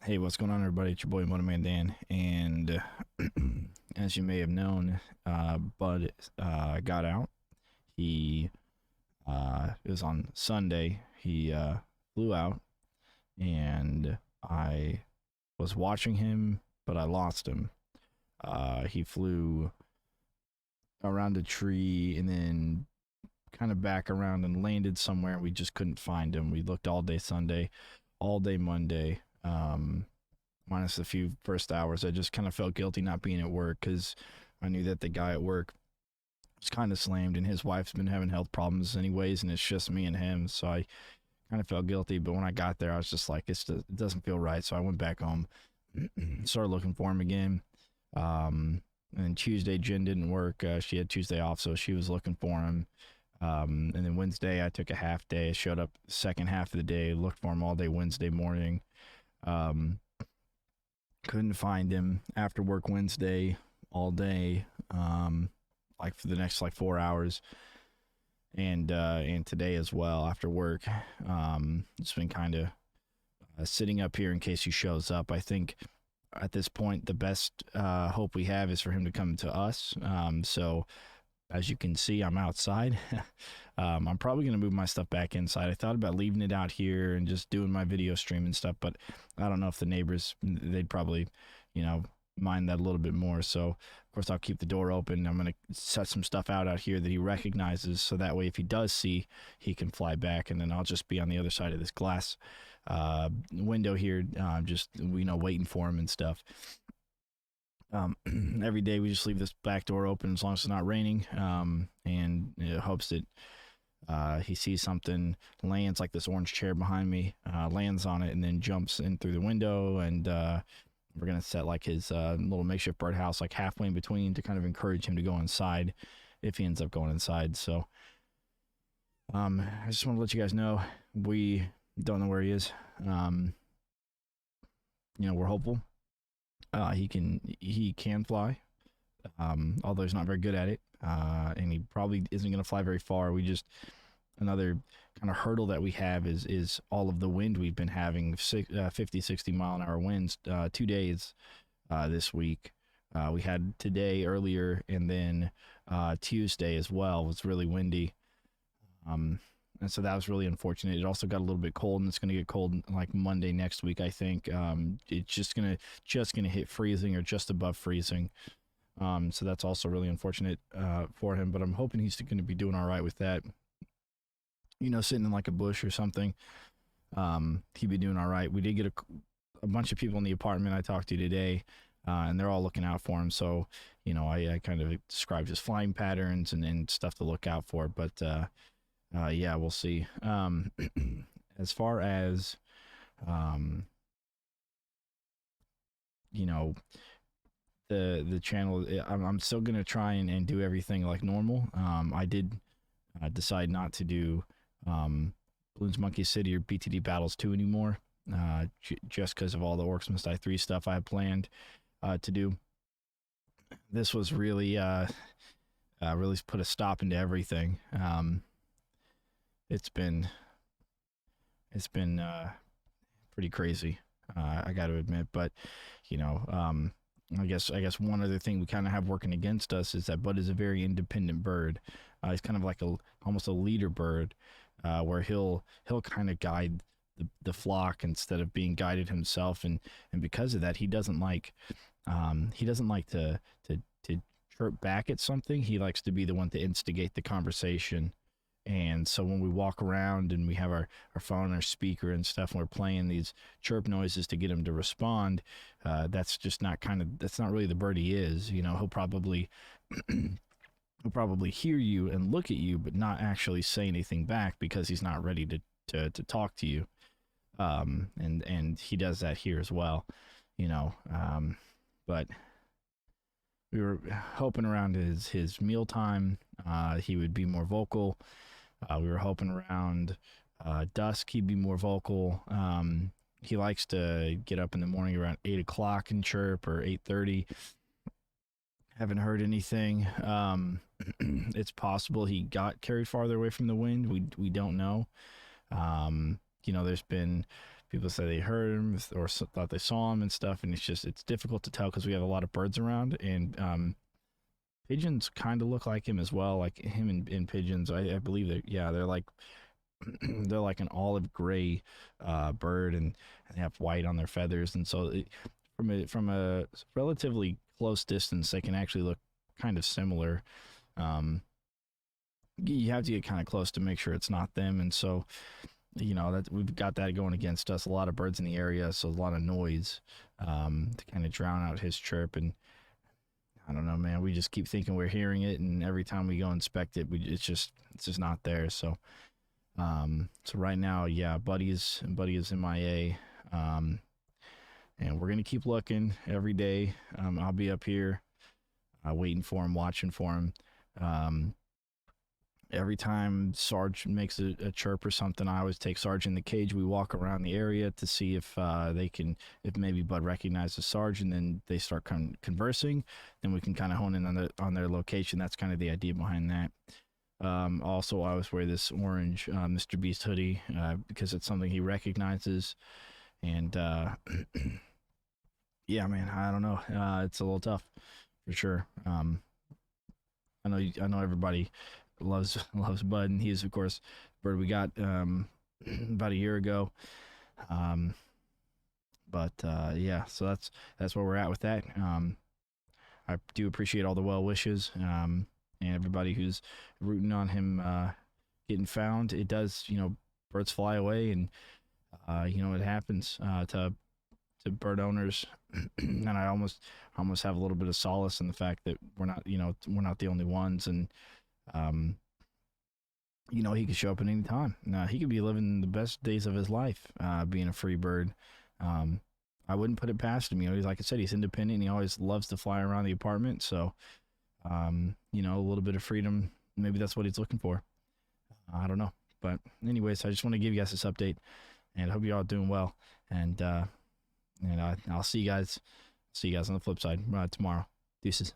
Hey, what's going on, everybody? It's your boy Motorman Dan, and as you may have known, Bud got out. He it was on Sunday. He flew out, and I was watching him, but I lost him. He flew around a tree and then kind of back around and landed somewhere. We just couldn't find him. We looked all day Sunday, all day Monday. Minus a few first hours. I just kind of felt guilty not being at work because I knew that the guy at work was kind of slammed and his wife's been having health problems anyways, and it's just me and him. So I kind of felt guilty. But when I got there, I was just like, it doesn't feel right. So I went back home, started looking for him again. And Tuesday, Jen didn't work. She had Tuesday off, so she was looking for him. And then Wednesday, I took a half day. Showed up second half of the day, looked for him all day Wednesday morning. Um, couldn't find him after work Wednesday all day, like for the next like 4 hours, and today as well after work. It's been kind of sitting up here in case he shows up. I think at this point the best hope we have is for him to come to us. So as you can see, I'm outside. I'm probably going to move my stuff back inside. I thought about leaving it out here and just doing my video stream and stuff, but I don't know if the neighbors, they'd probably, mind that a little bit more. So, of course, I'll keep the door open. I'm going to set some stuff out here that he recognizes. So that way, if he does see, he can fly back. And then I'll just be on the other side of this glass window here, just, waiting for him and stuff. Every day we just leave this back door open as long as it's not raining, and hopes that he sees something, lands like this orange chair behind me, lands on it, and then jumps in through the window. And we're gonna set like his little makeshift birdhouse like halfway in between to kind of encourage him to go inside if he ends up going inside. So I just want to let you guys know we don't know where he is. We're hopeful. He can fly, although he's not very good at it, and he probably isn't going to fly very far. We just another kind of hurdle that we have is all of the wind we've been having, 50, 60 mile an hour winds 2 days this week. We had today earlier, and then Tuesday as well was really windy. And so that was really unfortunate. It also got a little bit cold, and it's going to get cold like Monday next week, I think. It's just gonna hit freezing or just above freezing. So that's also really unfortunate for him. But I'm hoping he's going to be doing all right with that. Sitting in like a bush or something. He'd be doing all right. We did get a bunch of people in the apartment I talked to today, and they're all looking out for him. So I kind of described his flying patterns and stuff to look out for. But yeah, we'll see. As far as, the channel, I'm still gonna try and do everything like normal. I did decide not to do Bloons Monkey City or BTD Battles 2 anymore, just because of all the Orcs Must Die 3 stuff I had planned to do. This was really really put a stop into everything. It's been pretty crazy, I got to admit. But I guess one other thing we kind of have working against us is that Bud is a very independent bird. He's kind of like almost a leader bird, where he'll kind of guide the flock instead of being guided himself, and because of that, he doesn't like to chirp back at something. He likes to be the one to instigate the conversation. And so when we walk around and we have our phone, our speaker and stuff, and we're playing these chirp noises to get him to respond, that's not really the bird he is. He'll probably hear you and look at you, but not actually say anything back because he's not ready to talk to you. And he does that here as well, but we were hoping around his mealtime, he would be more vocal. We were hoping around dusk he'd be more vocal. He likes to get up in the morning around 8 o'clock and chirp, or 8:30. Haven't heard anything. It's possible he got carried farther away from the wind. We don't know. There's been People say they heard him or thought they saw him and stuff, and it's difficult to tell because we have a lot of birds around, and pigeons kind of look like him as well, like him and pigeons. I believe that they're like they're like an olive gray bird, and they have white on their feathers, and so from a relatively close distance, they can actually look kind of similar. Um, you have to get kind of close to make sure it's not them, and so that we've got that going against us. A lot of birds in the area, so a lot of noise to kind of drown out his chirp. And I don't know, man. We just keep thinking we're hearing it, and every time we go inspect it, it's just not there. So so right now, yeah, Buddy is MIA. And we're gonna keep looking every day. I'll be up here waiting for him, watching for him. Every time Sarge makes a chirp or something, I always take Sarge in the cage. We walk around the area to see if if maybe Bud recognizes Sarge, and then they start conversing. Then we can kind of hone in on their location. That's kind of the idea behind that. Also, I always wear this orange Mr. Beast hoodie because it's something he recognizes. And yeah, man, I don't know. It's a little tough for sure. I know everybody loves Bud, and he's of course bird we got about a year ago. But yeah, so that's where we're at with that. I do appreciate all the well wishes and everybody who's rooting on him getting found. It does, birds fly away, and it happens to bird owners, and I almost have a little bit of solace in the fact that we're not the only ones, and he could show up at any time. He could be living the best days of his life, being a free bird. I wouldn't put it past him. He's, like I said, he's independent. And he always loves to fly around the apartment. So, a little bit of freedom. Maybe that's what he's looking for. I don't know. But anyways, I just want to give you guys this update, and I hope you're all doing well. And I'll see you guys on the flip side tomorrow. Deuces.